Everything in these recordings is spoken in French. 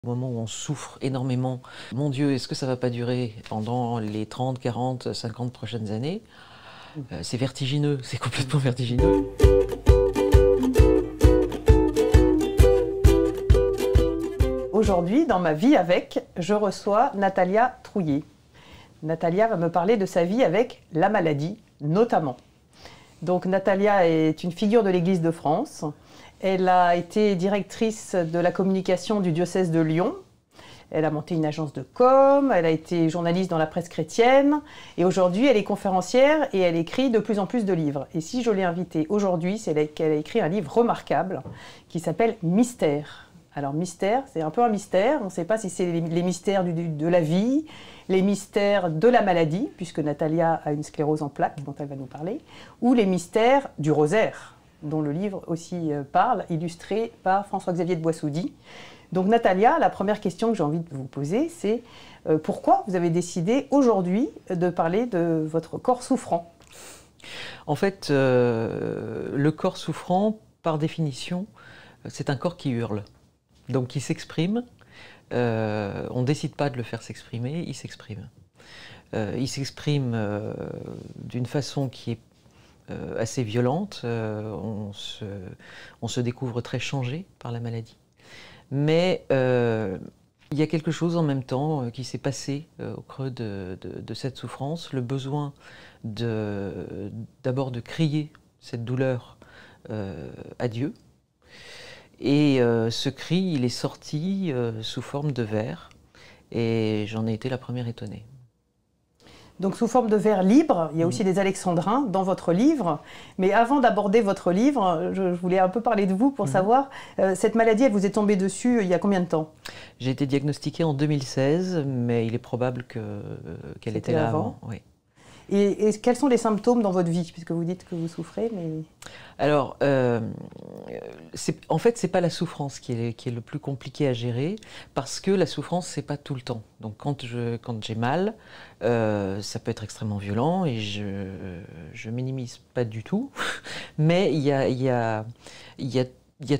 Au moment où on souffre énormément, mon Dieu, est-ce que ça ne va pas durer pendant les 30, 40, 50 prochaines années? C'est vertigineux, c'est complètement vertigineux. Aujourd'hui, dans ma vie avec, je reçois Natalia Trouillet. Natalia va me parler de sa vie avec la maladie, notamment. Donc Natalia est une figure de l'Église de France. Elle a été directrice de la communication du diocèse de Lyon. Elle a monté une agence de com, elle a été journaliste dans la presse chrétienne. Et aujourd'hui, elle est conférencière et elle écrit de plus en plus de livres. Et si je l'ai invitée aujourd'hui, c'est qu'elle a écrit un livre remarquable qui s'appelle « Mystère ». Alors mystère, c'est un peu un mystère. On ne sait pas si c'est les mystères de la vie, les mystères de la maladie, puisque Natalia a une sclérose en plaques dont elle va nous parler, ou les mystères du rosaire, dont le livre aussi parle, illustré par François-Xavier de Boissoudy. Donc Natalia, la première question que j'ai envie de vous poser, c'est pourquoi vous avez décidé aujourd'hui de parler de votre corps souffrant? En fait, le corps souffrant, par définition, c'est un corps qui hurle, donc qui s'exprime. On ne décide pas de le faire s'exprimer, il s'exprime. Il s'exprime d'une façon qui est assez violente, on se découvre très changé par la maladie. Mais il y a quelque chose en même temps qui s'est passé au creux de cette souffrance, le besoin d'abord de crier cette douleur à Dieu. Et ce cri, il est sorti sous forme de vers, et j'en ai été la première étonnée. Donc sous forme de vers libre, il y a aussi des alexandrins dans votre livre. Mais avant d'aborder votre livre, je voulais un peu parler de vous pour savoir, cette maladie, elle vous est tombée dessus il y a combien de temps? J'ai été diagnostiquée en 2016, mais il est probable qu'elle était là avant. Oui. Et quels sont les symptômes dans votre vie, puisque vous dites que vous souffrez, mais... Alors, en fait, c'est pas la souffrance qui est le plus compliqué à gérer, parce que la souffrance, c'est pas tout le temps. Donc, quand j'ai mal, ça peut être extrêmement violent, et je minimise pas du tout, mais il y a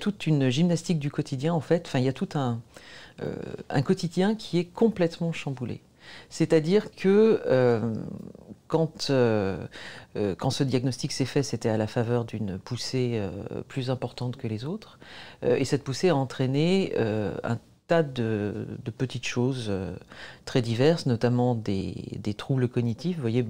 toute une gymnastique du quotidien, en fait. Enfin, il y a tout un quotidien qui est complètement chamboulé. C'est-à-dire que quand ce diagnostic s'est fait, c'était à la faveur d'une poussée plus importante que les autres. Et cette poussée a entraîné un tas de petites choses très diverses, notamment des troubles cognitifs. Vous voyez,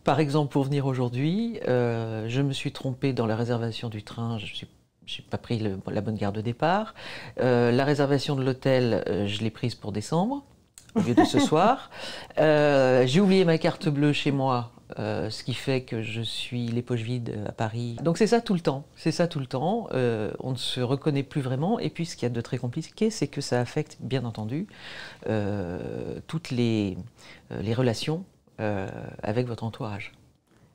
par exemple, pour venir aujourd'hui, je me suis trompée dans la réservation du train. Je n'ai pas pris la bonne gare de départ. La réservation de l'hôtel, je l'ai prise pour décembre au lieu de ce soir. J'ai oublié ma carte bleue chez moi, ce qui fait que je suis les poches vides à Paris. Donc c'est ça tout le temps, c'est ça tout le temps. On ne se reconnaît plus vraiment. Et puis ce qu'il y a de très compliqué, c'est que ça affecte, bien entendu, toutes les relations avec votre entourage.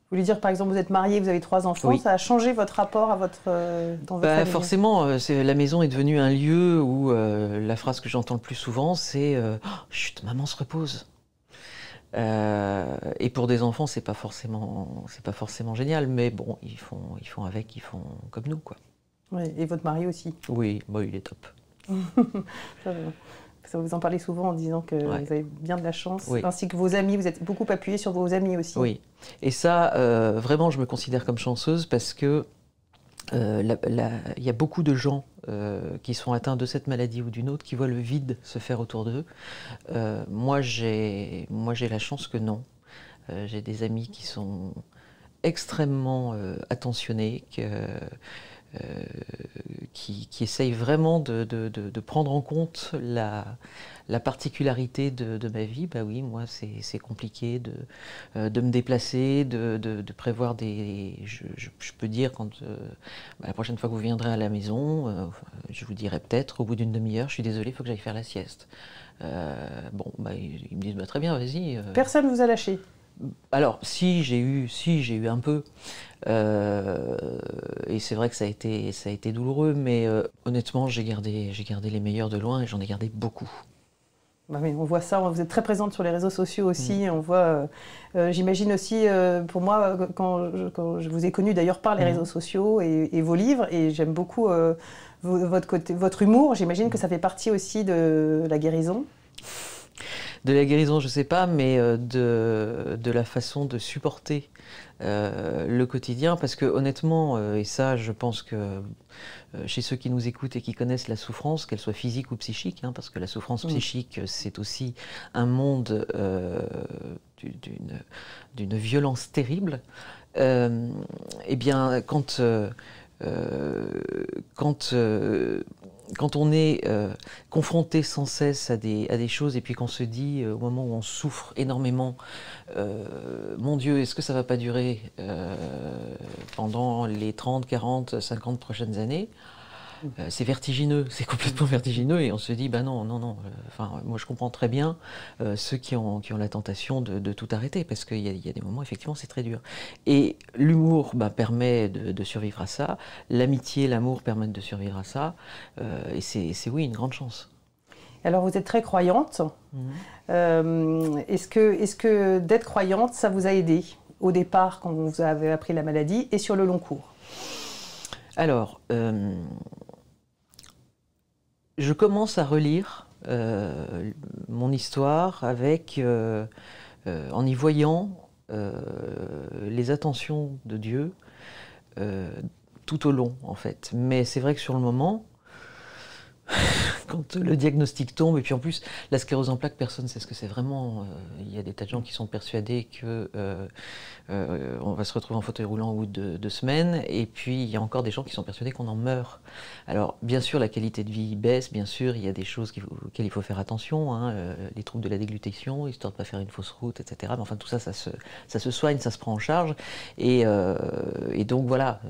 Vous voulez dire, par exemple, vous êtes marié, vous avez 3 enfants, oui. Ça a changé votre rapport à dans votre famille? Forcément, la maison est devenue un lieu où la phrase que j'entends le plus souvent, c'est oh, « Chut, maman se repose ». Et pour des enfants, c'est pas forcément génial, mais bon, ils font avec, ils font comme nous, quoi. Oui, et votre mari aussi? Oui, il est top. Ça vous en parlez souvent en disant que vous avez bien de la chance, oui. Ainsi que vos amis, vous êtes beaucoup appuyé sur vos amis aussi. Oui, et ça, vraiment, je me considère comme chanceuse parce que il y a beaucoup de gens qui sont atteints de cette maladie ou d'une autre qui voient le vide se faire autour d'eux. Moi, j'ai la chance que non. J'ai des amis qui sont extrêmement attentionnés, qui essayent vraiment de prendre en compte la particularité de ma vie. Bah oui, moi c'est compliqué de me déplacer, de prévoir des... Je peux dire, la prochaine fois que vous viendrez à la maison, je vous dirai peut-être au bout d'une demi-heure, je suis désolée, il faut que j'aille faire la sieste. Ils me disent très bien, vas-y. Personne ne vous a lâché? Alors, si j'ai eu un peu, et c'est vrai que ça a été douloureux, mais honnêtement, j'ai gardé les meilleurs de loin et j'en ai gardé beaucoup. Bah oui, on voit ça, vous êtes très présente sur les réseaux sociaux aussi, on voit, j'imagine aussi, pour moi, quand je vous ai connu d'ailleurs par les réseaux sociaux et vos livres, et j'aime beaucoup votre humour, j'imagine que ça fait partie aussi de la guérison. De la guérison, je ne sais pas, mais de la façon de supporter le quotidien. Parce que honnêtement, et ça je pense que chez ceux qui nous écoutent et qui connaissent la souffrance, qu'elle soit physique ou psychique, hein, parce que la souffrance psychique, c'est aussi un monde d'une violence terrible, eh bien, quand on est confronté sans cesse à des choses et puis qu'on se dit, au moment où on souffre énormément, mon Dieu, est-ce que ça ne va pas durer pendant les 30, 40, 50 prochaines années? C'est vertigineux, c'est complètement vertigineux et on se dit, ben non, moi je comprends très bien ceux qui ont la tentation de tout arrêter parce qu'il y a des moments, effectivement, c'est très dur. Et l'humour permet de survivre à ça, l'amitié, l'amour permettent de survivre à ça et c'est oui, une grande chance. Alors vous êtes très croyante. Est-ce que d'être croyante, ça vous a aidé au départ quand vous avez appris la maladie et sur le long cours? Alors, je commence à relire mon histoire en y voyant les attentions de Dieu tout au long, en fait. Mais c'est vrai que sur le moment, quand le diagnostic tombe, et puis en plus, la sclérose en plaques, personne ne sait ce que c'est vraiment. Il y a des tas de gens qui sont persuadés qu'on va se retrouver en fauteuil roulant au bout de 2 semaines, et puis il y a encore des gens qui sont persuadés qu'on en meurt. Alors, bien sûr, la qualité de vie baisse, bien sûr, il y a des choses auxquelles il faut faire attention, hein, les troubles de la déglutition, histoire de ne pas faire une fausse route, etc. Mais enfin, tout ça, ça se soigne, ça se prend en charge, et donc voilà,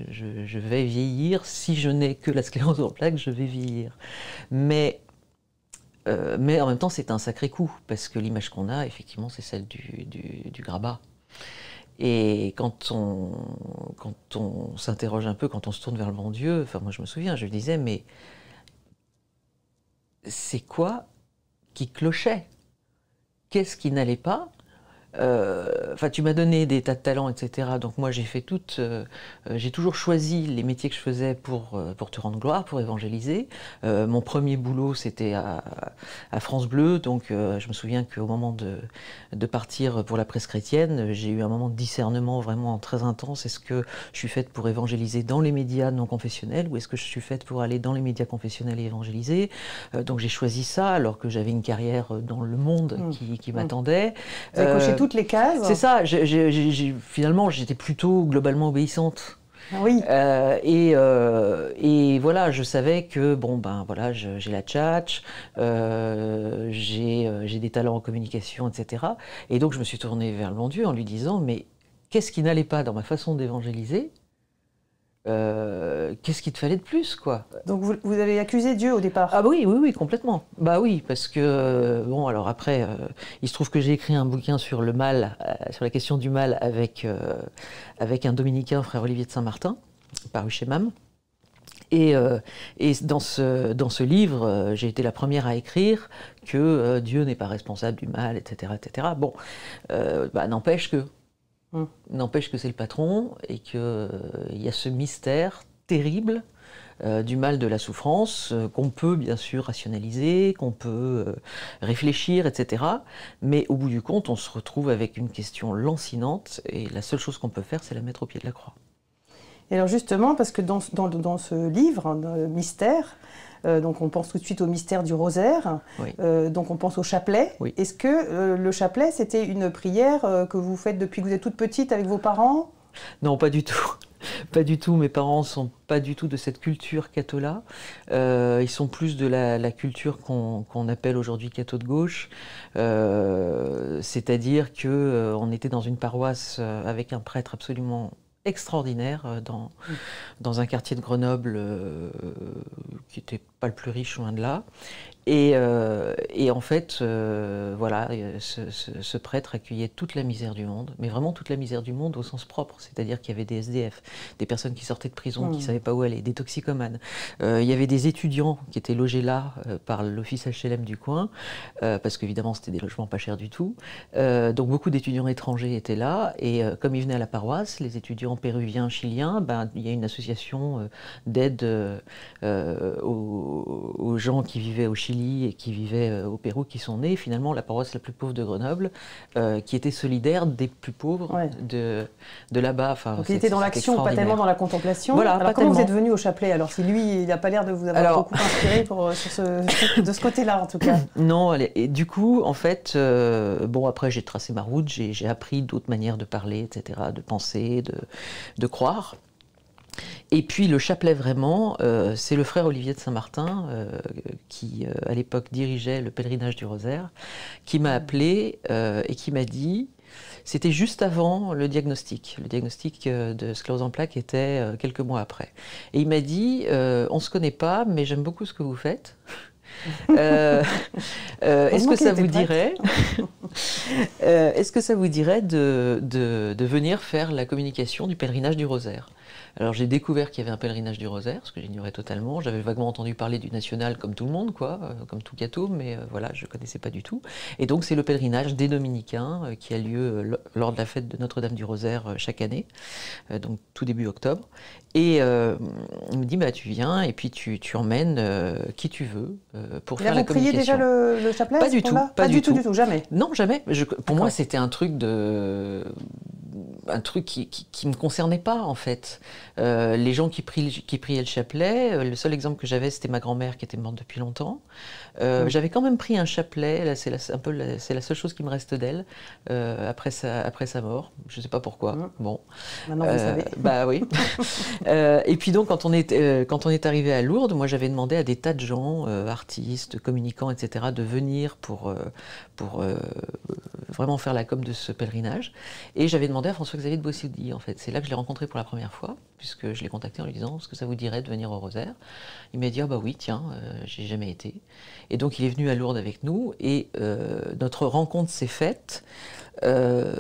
je vais vieillir. Si je n'ai que la sclérose en plaques, je vais vieillir. Mais en même temps, c'est un sacré coup, parce que l'image qu'on a, effectivement, c'est celle du grabat. Et quand on s'interroge un peu, quand on se tourne vers le bon Dieu, enfin moi je me souviens, je me disais, mais c'est quoi qui clochait? Qu'est-ce qui n'allait pas? Enfin, tu m'as donné des tas de talents, etc. Donc moi, j'ai toujours choisi les métiers que je faisais pour te rendre gloire, pour évangéliser. Mon premier boulot, c'était à France Bleu. Donc je me souviens qu'au moment de partir pour la presse chrétienne, j'ai eu un moment de discernement vraiment très intense. Est-ce que je suis faite pour évangéliser dans les médias non confessionnels ou est-ce que je suis faite pour aller dans les médias confessionnels et évangéliser? Donc j'ai choisi ça alors que j'avais une carrière dans le monde qui m'attendait. Vous avez coché toutes les cases. C'est ça, finalement j'étais plutôt globalement obéissante. Oui. Et voilà, je savais que voilà, j'ai la tchatch, j'ai des talents en communication, etc. Et donc je me suis tournée vers le bon Dieu en lui disant, mais qu'est-ce qui n'allait pas dans ma façon d'évangéliser? Qu'est-ce qu'il te fallait de plus, quoi? Donc vous avez accusé Dieu au départ? Ah oui, complètement. Bah oui, parce que, bon, alors après, il se trouve que j'ai écrit un bouquin sur le mal, sur la question du mal avec un dominicain, frère Olivier de Saint-Martin, paru chez MAM. Et dans ce livre, j'ai été la première à écrire que Dieu n'est pas responsable du mal, etc., etc. Bon, n'empêche que c'est le patron et qu'il y a ce mystère terrible du mal de la souffrance qu'on peut bien sûr rationaliser, qu'on peut réfléchir, etc. Mais au bout du compte, on se retrouve avec une question lancinante et la seule chose qu'on peut faire, c'est la mettre au pied de la croix. Et alors justement, parce que dans ce livre, Mystère, donc on pense tout de suite au mystère du rosaire, Oui. Donc on pense au chapelet. Oui. Est-ce que le chapelet, c'était une prière que vous faites depuis que vous êtes toute petite avec vos parents? Non, pas du tout. Pas du tout. Mes parents sont pas du tout de cette culture catho-là. Ils sont plus de la culture qu'on appelle aujourd'hui catho de gauche. C'est-à-dire qu'on était dans une paroisse avec un prêtre absolument extraordinaire dans un quartier de Grenoble qui n'était pas le plus riche, loin de là. Et en fait, voilà, ce prêtre accueillait toute la misère du monde, mais vraiment toute la misère du monde au sens propre, c'est-à-dire qu'il y avait des SDF, des personnes qui sortaient de prison, qui ne savaient pas où aller, des toxicomanes. Il y avait des étudiants qui étaient logés là par l'office HLM du coin, parce qu'évidemment c'était des logements pas chers du tout. Donc beaucoup d'étudiants étrangers étaient là, et comme ils venaient à la paroisse, les étudiants péruviens, chiliens, il y a une association d'aide aux gens qui vivaient au Chili et qui vivaient au Pérou, qui sont nés. Finalement, la paroisse la plus pauvre de Grenoble, qui était solidaire des plus pauvres de là-bas. Enfin, donc il était dans l'action, pas tellement dans la contemplation. Voilà, alors comment vous êtes venu au chapelet? Alors si lui, il n'a pas l'air de vous avoir beaucoup inspiré de ce côté-là en tout cas. Non, et du coup, en fait, bon, après j'ai tracé ma route, j'ai appris d'autres manières de parler, etc., de penser, de croire. Et puis le chapelet vraiment, c'est le frère Olivier de Saint-Martin, qui à l'époque dirigeait le pèlerinage du Rosaire, qui m'a appelé et qui m'a dit, c'était juste avant le diagnostic de sclérose en plaques était quelques mois après. Et il m'a dit, on ne se connaît pas, mais j'aime beaucoup ce que vous faites. Est-ce que ça vous dirait de venir faire la communication du pèlerinage du Rosaire? Alors j'ai découvert qu'il y avait un pèlerinage du Rosaire, ce que j'ignorais totalement. J'avais vaguement entendu parler du national comme tout le monde, quoi, comme tout catho, mais voilà, je ne connaissais pas du tout. Et donc c'est le pèlerinage des Dominicains qui a lieu lors de la fête de Notre-Dame du Rosaire chaque année, donc tout début octobre. Et il me dit, bah, tu viens et puis tu emmènes qui tu veux pour faire la communication. Vous priez déjà le chapelet? Pas du tout. Pas du tout, jamais. Non, jamais. Pour moi, c'était un truc qui me concernait pas, en fait. Les gens qui priaient le chapelet, le seul exemple que j'avais, c'était ma grand-mère qui était morte depuis longtemps. J'avais quand même pris un chapelet, là, c'est la seule chose qui me reste d'elle, après sa mort. Je ne sais pas pourquoi. Bon. Maintenant, vous savez. Bah oui. Et puis donc, quand on est arrivé à Lourdes, moi j'avais demandé à des tas de gens, artistes, communicants, etc., de venir pour vraiment faire la com de ce pèlerinage. Et j'avais demandé à François-Xavier de Boissy, en fait. C'est là que je l'ai rencontré pour la première fois, puisque je l'ai contacté en lui disant, est-ce que ça vous dirait de venir au Rosaire? Il m'a dit, ah bah oui, tiens, j'ai jamais été. Et donc il est venu à Lourdes avec nous, et notre rencontre s'est faite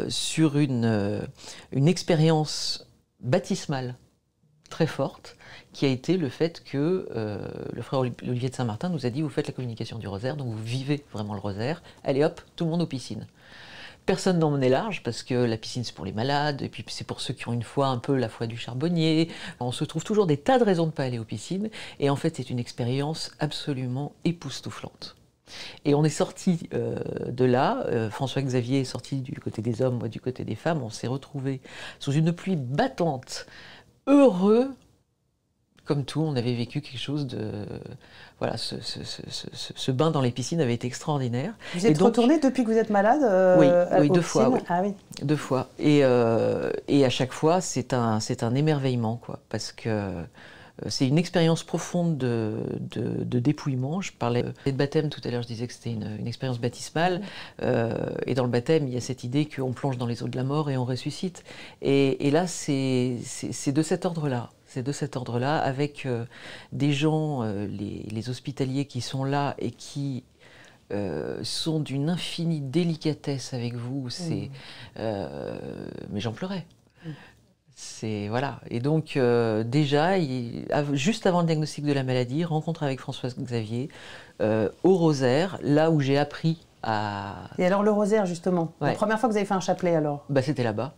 sur une expérience baptismale très forte, qui a été le fait que le frère Olivier de Saint-Martin nous a dit, vous faites la communication du Rosaire, donc vous vivez vraiment le Rosaire, allez hop, tout le monde aux piscines. Personne n'en est large, parce que la piscine c'est pour les malades, et puis c'est pour ceux qui ont une foi un peu la foi du charbonnier. On se trouve toujours des tas de raisons de ne pas aller aux piscines, et en fait c'est une expérience absolument époustouflante. Et on est sorti de là, François-Xavier est sorti du côté des hommes, moi du côté des femmes, on s'est retrouvés sous une pluie battante, heureux, comme tout, on avait vécu quelque chose de... Voilà, ce bain dans les piscines avait été extraordinaire. Vous êtes retourné depuis que vous êtes malade oui, 2 fois. Oui. Ah oui. 2 fois. Et à chaque fois, c'est un émerveillement, quoi, parce que c'est une expérience profonde de dépouillement. Je parlais de baptême tout à l'heure, je disais que c'était une expérience baptismale. Et dans le baptême, il y a cette idée qu'on plonge dans les eaux de la mort et on ressuscite. Et là, c'est de cet ordre-là. C'est de cet ordre-là, avec des gens, les hospitaliers qui sont là et qui sont d'une infinie délicatesse avec vous. Mais j'en pleurais. Voilà. Et donc, déjà, juste avant le diagnostic de la maladie, rencontre avec François-Xavier au Rosaire, là où j'ai appris à... Et alors le Rosaire, justement, la première fois que vous avez fait un chapelet, alors? Bah, c'était là-bas.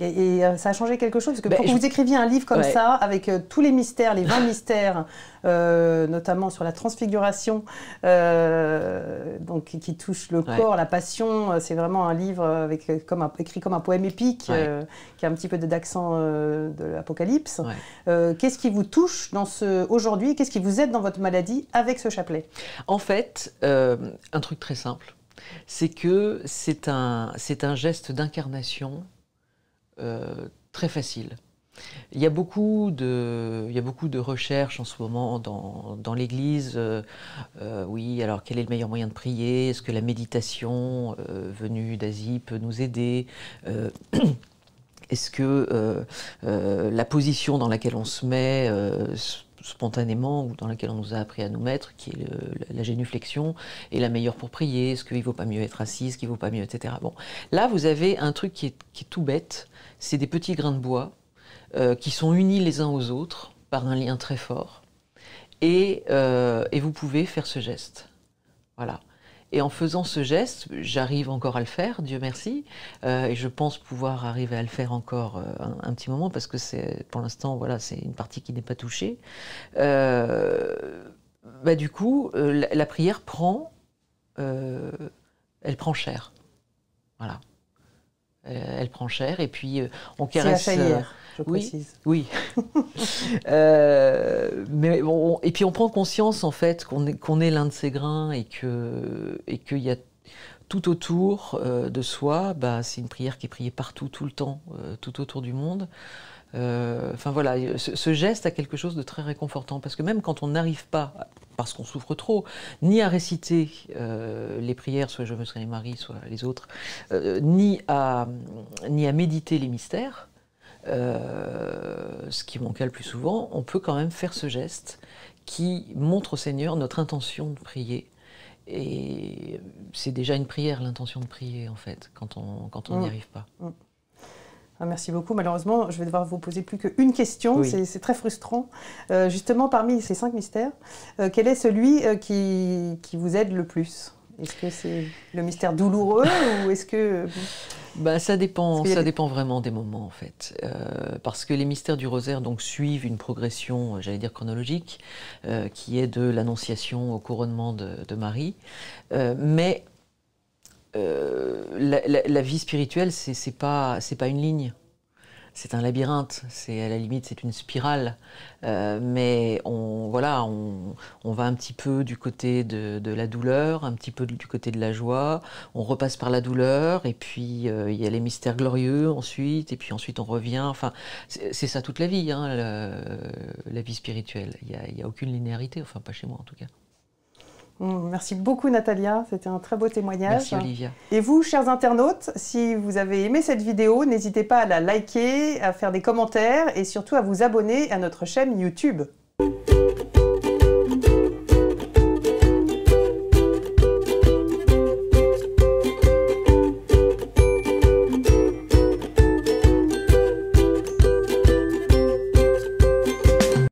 Et ça a changé quelque chose? Parce que pour que vous écriviez un livre comme ça, avec tous les mystères, les 20 mystères, notamment sur la transfiguration, donc, qui touche le corps, la passion, c'est vraiment un livre écrit comme un poème épique, qui a un petit peu d'accent de l'Apocalypse. Qu'est-ce qui vous touche aujourd'hui? Qu'est-ce qui vous aide dans votre maladie avec ce chapelet? En fait, un truc très simple, c'est que c'est un geste d'incarnation très facile. Il y a beaucoup de recherches en ce moment dans l'Église. Oui, alors quel est le meilleur moyen de prier? Est-ce que la méditation venue d'Asie peut nous aider? Est-ce que la position dans laquelle on se met spontanément ou dans laquelle on nous a appris à nous mettre, qui est la génuflexion, est la meilleure pour prier? Est-ce qu'il ne vaut pas mieux être assis? Est-ce qu'il ne vaut pas mieux, etc. Bon. Là, vous avez un truc qui est tout bête. C'est des petits grains de bois qui sont unis les uns aux autres par un lien très fort. Et vous pouvez faire ce geste. Voilà. Et en faisant ce geste, j'arrive encore à le faire, Dieu merci, et je pense pouvoir arriver à le faire encore un petit moment, parce que pour l'instant, voilà, c'est une partie qui n'est pas touchée. Du coup, la prière elle prend chair. Voilà. Elle prend chair, et puis on caresse... C'est à je précise. Oui. Mais bon, et puis on prend conscience en fait qu'on est l'un de ces grains et qu'il y a tout autour de soi. C'est une prière qui est priée partout, tout le temps, tout autour du monde. Enfin voilà, ce geste a quelque chose de très réconfortant, parce que même quand on n'arrive pas, parce qu'on souffre trop, ni à réciter les prières, soit Je me serais Marie, soit les autres, ni à méditer les mystères, ce qui est mon cas le plus souvent, on peut quand même faire ce geste qui montre au Seigneur notre intention de prier. Et c'est déjà une prière, l'intention de prier, en fait, quand on n'y arrive pas. Ah, merci beaucoup. Malheureusement, je vais devoir vous poser plus qu'une question. Oui. C'est très frustrant. Justement, parmi ces 5 mystères, quel est celui qui vous aide le plus? Est-ce que c'est le mystère douloureux ou est-ce que... Ça dépend vraiment des moments, en fait. Parce que les mystères du rosaire donc, suivent une progression, j'allais dire chronologique, qui est de l'Annonciation au couronnement de Marie. Mais la vie spirituelle, c'est pas une ligne. C'est un labyrinthe, à la limite c'est une spirale, mais on va un petit peu du côté de la douleur, un petit peu du côté de la joie, on repasse par la douleur, et puis il y a les mystères glorieux ensuite, et puis ensuite on revient, enfin c'est ça toute la vie, hein, la vie spirituelle, il n'y a aucune linéarité, enfin pas chez moi en tout cas. Merci beaucoup Natalia, c'était un très beau témoignage. Merci Olivia. Et vous, chers internautes, si vous avez aimé cette vidéo, n'hésitez pas à la liker, à faire des commentaires et surtout à vous abonner à notre chaîne YouTube.